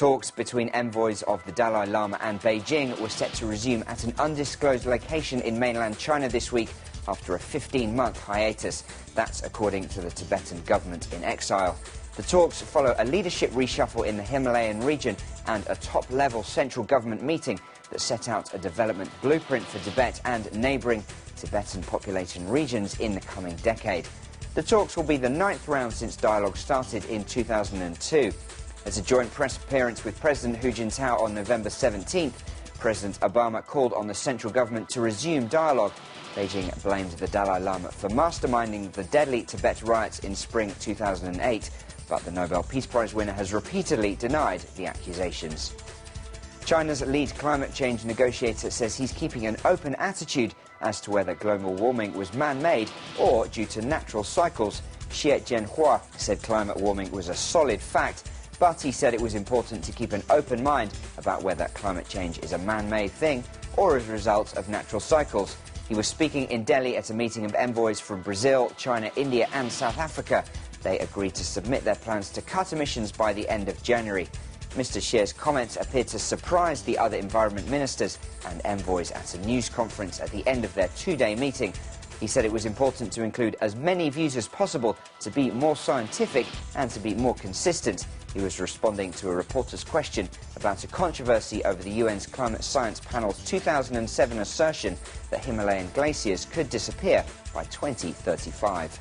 Talks between envoys of the Dalai Lama and Beijing were set to resume at an undisclosed location in mainland China this week after a 15-month hiatus. That's according to the Tibetan government in exile. The talks follow a leadership reshuffle in the Himalayan region and a top-level central government meeting that set out a development blueprint for Tibet and neighbouring Tibetan population regions in the coming decade. The talks will be the 9th round since dialogue started in 2002. As a joint press appearance with President Hu Jintao on November 17th, President Obama called on the central government to resume dialogue. Beijing blamed the Dalai Lama for masterminding the deadly Tibet riots in spring 2008, but the Nobel Peace Prize winner has repeatedly denied the accusations. China's lead climate change negotiator says he's keeping an open attitude as to whether global warming was man-made or due to natural cycles. Xie Jianhua said climate warming was a solid fact, but he said it was important to keep an open mind about whether climate change is a man-made thing or as a result of natural cycles. He was speaking in Delhi at a meeting of envoys from Brazil, China, India and South Africa. They agreed to submit their plans to cut emissions by the end of January. Mr. Xie's comments appeared to surprise the other environment ministers and envoys at a news conference at the end of their two-day meeting. He said it was important to include as many views as possible, to be more scientific and to be more consistent. He was responding to a reporter's question about a controversy over the UN's Climate Science Panel's 2007 assertion that Himalayan glaciers could disappear by 2035.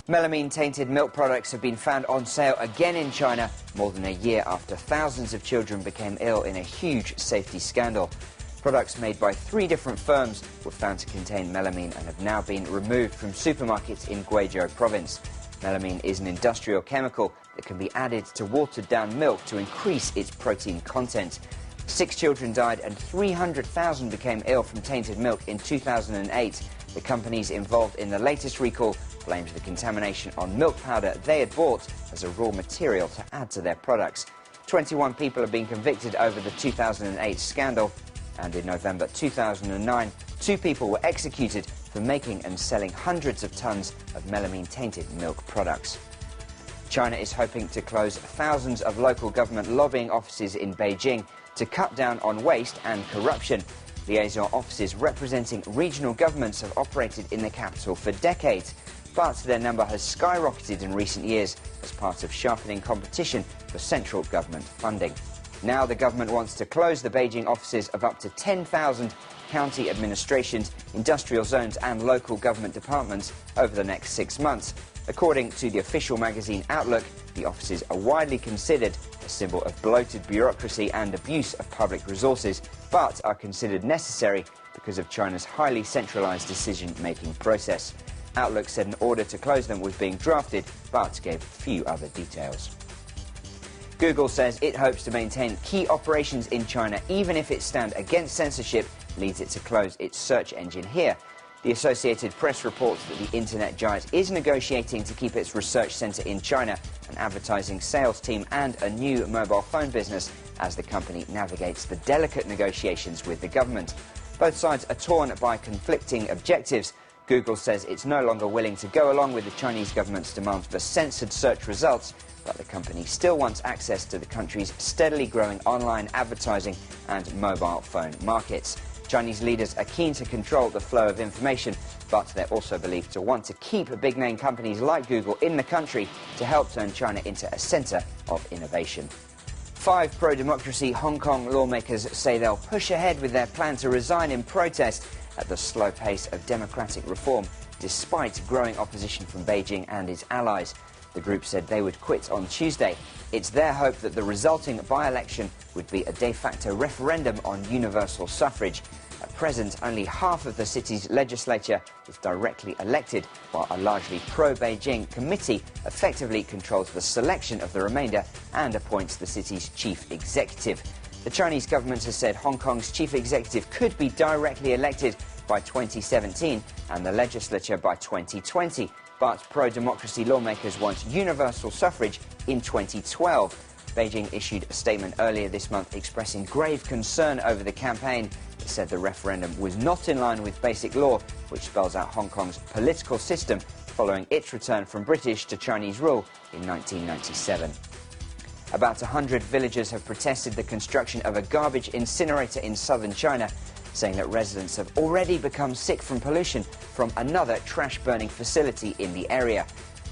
Melamine-tainted milk products have been found on sale again in China, more than a year after thousands of children became ill in a huge safety scandal. Products made by 3 different firms were found to contain melamine and have now been removed from supermarkets in Guizhou province. Melamine is an industrial chemical that can be added to watered-down milk to increase its protein content. 6 children died and 300,000 became ill from tainted milk in 2008. The companies involved in the latest recall blamed the contamination on milk powder they had bought as a raw material to add to their products. 21 people have been convicted over the 2008 scandal, and in November 2009, 2 people were executed for making and selling hundreds of tons of melamine-tainted milk products. China is hoping to close thousands of local government lobbying offices in Beijing to cut down on waste and corruption. Liaison offices representing regional governments have operated in the capital for decades, but their number has skyrocketed in recent years as part of sharpening competition for central government funding. Now the government wants to close the Beijing offices of up to 10,000 county administrations, industrial zones and local government departments over the next 6 months. According to the official magazine Outlook, the offices are widely considered a symbol of bloated bureaucracy and abuse of public resources, but are considered necessary because of China's highly centralized decision-making process. Outlook said an order to close them was being drafted, but gave few other details. Google says it hopes to maintain key operations in China even if its stand against censorship leads it to close its search engine here. The Associated Press reports that the internet giant is negotiating to keep its research center in China, an advertising sales team and a new mobile phone business as the company navigates the delicate negotiations with the government. Both sides are torn by conflicting objectives. Google says it's no longer willing to go along with the Chinese government's demands for censored search results, but the company still wants access to the country's steadily growing online advertising and mobile phone markets. Chinese leaders are keen to control the flow of information, but they're also believed to want to keep big-name companies like Google in the country to help turn China into a centre of innovation. 5 pro-democracy Hong Kong lawmakers say they'll push ahead with their plan to resign in protest at the slow pace of democratic reform, despite growing opposition from Beijing and its allies. The group said they would quit on Tuesday. It's their hope that the resulting by-election would be a de facto referendum on universal suffrage. At present, only half of the city's legislature is directly elected, while a largely pro-Beijing committee effectively controls the selection of the remainder and appoints the city's chief executive. The Chinese government has said Hong Kong's chief executive could be directly elected by 2017 and the legislature by 2020. But pro-democracy lawmakers want universal suffrage in 2012. Beijing issued a statement earlier this month expressing grave concern over the campaign. It said the referendum was not in line with basic law, which spells out Hong Kong's political system following its return from British to Chinese rule in 1997. About 100 villagers have protested the construction of a garbage incinerator in southern China, saying that residents have already become sick from pollution from another trash-burning facility in the area.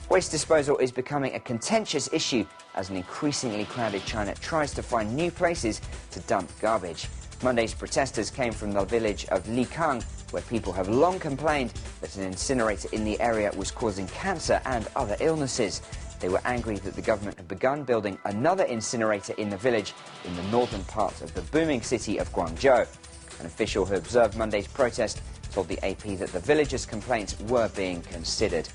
Waste disposal is becoming a contentious issue as an increasingly crowded China tries to find new places to dump garbage. Monday's protesters came from the village of Likang, where people have long complained that an incinerator in the area was causing cancer and other illnesses. They were angry that the government had begun building another incinerator in the village in the northern part of the booming city of Guangzhou. An official who observed Monday's protest told the AP that the villagers' complaints were being considered.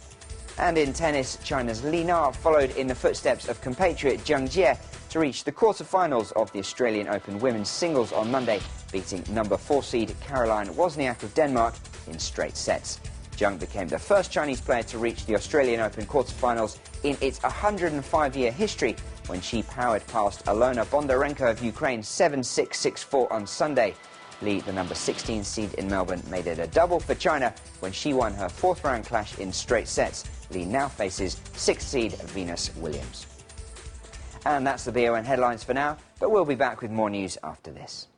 And in tennis, China's Li Na followed in the footsteps of compatriot Zheng Jie to reach the quarter-finals of the Australian Open women's singles on Monday, beating number 4 seed Caroline Wozniak of Denmark in straight sets. Zheng became the first Chinese player to reach the Australian Open quarter-finals in its 105-year history when she powered past Alona Bondarenko of Ukraine 7-6, 6-4 on Sunday. Li, the number 16 seed in Melbourne, made it a double for China when she won her fourth-round clash in straight sets. Li now faces 6th seed Venus Williams. And that's the BON headlines for now, but we'll be back with more news after this.